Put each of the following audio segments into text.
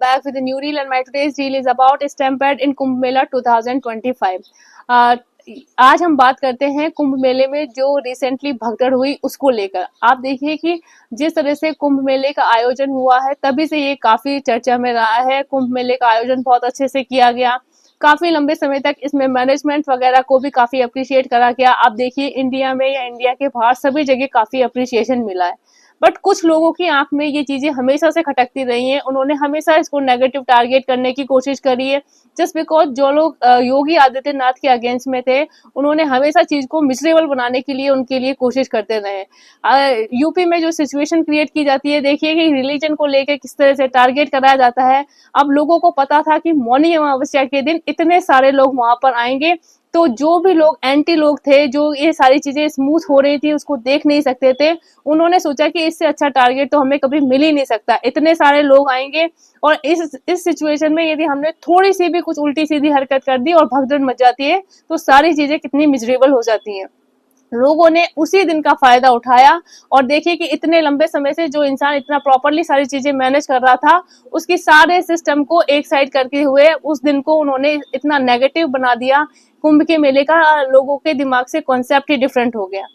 back with a new reel and my today's reel is about stampede in Kumbh Mela 2025. आज हम बात करते हैं कुंभ मेले में जो रिसेंटली भगदड़ हुई उसको लेकर। आप देखिए कि जिस तरह से कुंभ मेले का आयोजन हुआ है तभी से ये काफी चर्चा में रहा है। कुंभ मेले का आयोजन बहुत अच्छे से किया गया, काफी लंबे समय तक इसमें मैनेजमेंट वगैरह को भी काफी अप्रिशिएट करा गया। आप देखिए इंडिया में या इंडिया के बाहर सभी जगह काफी अप्रिसिएशन मिला है, बट कुछ लोगों की आंख में ये चीजें हमेशा से खटकती रही हैं। उन्होंने हमेशा इसको नेगेटिव टारगेट करने की कोशिश करी है, जस्ट बिकॉज जो लोग योगी आदित्यनाथ के अगेंस्ट में थे उन्होंने हमेशा चीज को मिजरेबल बनाने के लिए उनके लिए कोशिश करते रहे। यूपी में जो सिचुएशन क्रिएट की जाती है, देखिए कि रिलीजन को लेकर किस तरह से टारगेट कराया जाता है। अब लोगों को पता था कि मौनी अमावस्या के दिन इतने सारे लोग वहां पर आएंगे, तो जो भी लोग एंटी लोग थे, जो ये सारी चीजें स्मूथ हो रही थी उसको देख नहीं सकते थे, उन्होंने सोचा कि इससे अच्छा टारगेट तो हमें कभी मिल ही नहीं सकता, इतने सारे लोग आएंगे। और इस सिचुएशन में यदि हमने थोड़ी सी भी कुछ उल्टी सीधी हरकत कर दी और भगदड़ मच जाती है तो सारी चीजें कितनी मिजरेबल हो जाती हैं। लोगों ने उसी दिन का फायदा उठाया और देखिए कि इतने लंबे समय से जो इंसान इतना प्रॉपरली सारी चीजें मैनेज कर रहा था उसकी सारे सिस्टम को एक साइड करके हुए उस दिन को उन्होंने इतना नेगेटिव बना दिया। कुंभ के मेले का लोगों के दिमाग से कॉन्सेप्ट ही डिफरेंट हो गया।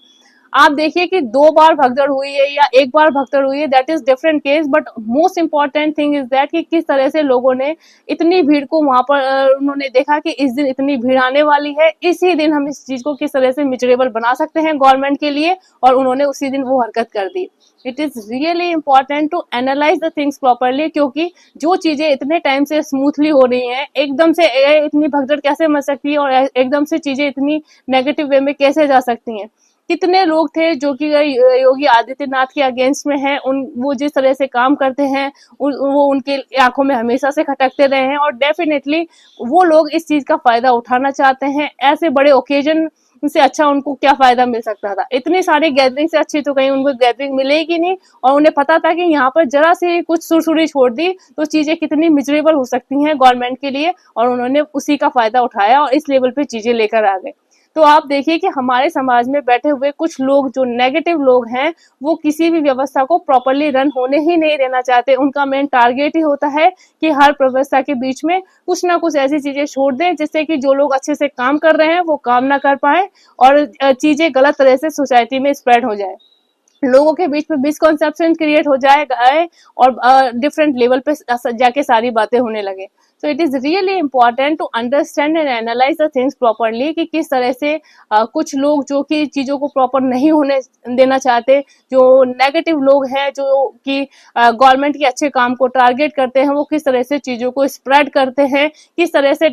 आप देखिए कि 2 बार भगदड़ हुई है या 1 बार भगदड़ हुई है, that is different case, but most important thing is that कि किस तरह से लोगों ने इतनी भीड़ को वहां पर उन्होंने देखा कि इस दिन इतनी भीड़ आने वाली है, इसी दिन हम इस चीज को किस तरह से मिजरेबल बना सकते हैं गवर्नमेंट के लिए, और उन्होंने उसी दिन वो हरकत कर दी। It is really important to analyse the things properly, क्योंकि जो चीजें इतने टाइम से स्मूथली हो रही हैं, एकदम से इतनी भगदड़ कैसे मच सकती है और एकदम से चीजें इतनी नेगेटिव वे में कैसे जा सकती हैं। कितने लोग थे जो कि योगी आदित्यनाथ के अगेंस्ट में हैं, वो जिस तरह से काम करते हैं वो उनके आंखों में हमेशा से खटकते रहे हैं, और डेफिनेटली वो लोग इस चीज का फायदा उठाना चाहते हैं। ऐसे बड़े ओकेजन से अच्छा उनको क्या फायदा मिल सकता था? इतनी सारी गैदरिंग से अच्छी तो कहीं उनको गैदरिंग मिलेगी नहीं, और उन्हें पता था कि यहाँ पर जरा से कुछ सुरसुरी छोड़ दी तो चीजें कितनी मिजरेबल हो सकती हैं गवर्नमेंट के लिए, और उन्होंने उसी का फायदा उठाया और इस लेवल पे चीजें लेकर आ गए। तो आप देखिए कि हमारे समाज में बैठे हुए कुछ लोग जो नेगेटिव लोग हैं वो किसी भी व्यवस्था को प्रॉपरली रन होने ही नहीं देना चाहते। उनका मेन टारगेट ही होता है कि हर व्यवस्था के बीच में कुछ ना कुछ ऐसी चीजें छोड़ दें जिससे कि जो लोग अच्छे से काम कर रहे हैं वो काम ना कर पाए और चीजें गलत तरह से सोसाइटी में स्प्रेड हो जाए, लोगों के बीच में मिसकॉन्सेप्शन क्रिएट हो जाए और डिफरेंट लेवल पे जाके सारी बातें होने लगे। So it is really important to understand and analyse the things properly कि किस तरह से कुछ लोग जो कि चीजों को प्रॉपर नहीं होने देना चाहते, जो नेगेटिव लोग हैं जो कि गवर्नमेंट के अच्छे काम को टारगेट करते हैं, वो किस तरह से चीजों को स्प्रेड करते हैं, किस तरह से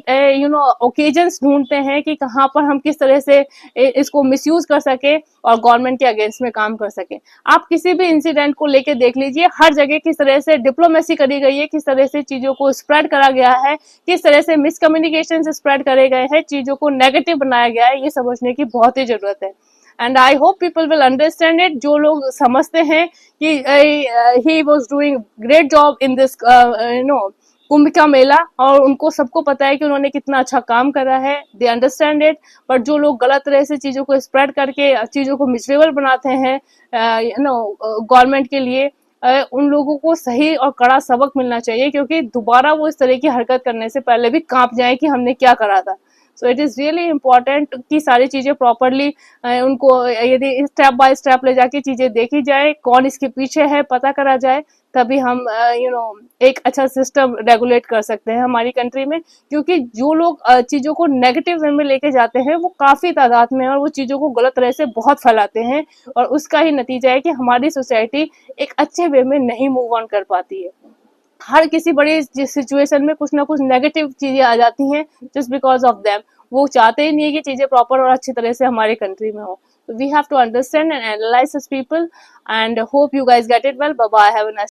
ओकेजन्स ढूंढते हैं कि कहाँ पर हम किस तरह से इसको मिसयूज कर सके और गवर्नमेंट के अगेंस्ट में काम कर सके। आप किसी भी इंसिडेंट को लेके देख लीजिए, हर जगह किस तरह से डिप्लोमेसी करी गई है, किस तरह से चीजों को स्प्रेड करा गया है, किस तरह से मिसकम्युनिकेशन से स्प्रेड करे गए हैं, चीजों को नेगेटिव बनाया गया है। ये समझने की बहुत ही जरूरत है and I hope people will understand it. जो लोग समझते हैं कि he was doing great job in this Kumbh का मेला, और उनको सबको पता है कि उन्होंने कितना अच्छा काम करा है, दे अंडरस्टैंड इट। बट जो लोग गलत तरह से चीजों को स्प्रेड करके चीजों को मिसरेबल बनाते हैं गवर्नमेंट के लिए, उन लोगों को सही और कड़ा सबक मिलना चाहिए, क्योंकि दोबारा वो इस तरह की हरकत करने से पहले भी कांप जाए कि हमने क्या करा था। सो इट इज रियली इम्पोर्टेंट कि सारी चीजें प्रॉपरली उनको यदि स्टेप बाय स्टेप ले जाके चीजें देखी जाए, कौन इसके पीछे है पता करा जाए, तभी हम एक अच्छा सिस्टम रेगुलेट कर सकते हैं हमारी कंट्री में। क्योंकि जो लोग चीजों को नेगेटिव वे में लेके जाते हैं वो काफी तादाद में है और वो चीजों को गलत तरह से बहुत फैलाते हैं, और उसका ही नतीजा है कि हमारी सोसाइटी एक अच्छे वे में नहीं मूव ऑन कर पाती है। हर किसी बड़ी सिचुएशन में कुछ ना कुछ नेगेटिव चीजें आ जाती हैं जस्ट बिकॉज ऑफ देम। वो चाहते ही नहीं है कि चीजें प्रॉपर और अच्छी तरह से हमारी कंट्री में हो। We have to understand and analyse this people and hope you guys get it well. Bye bye, have a nice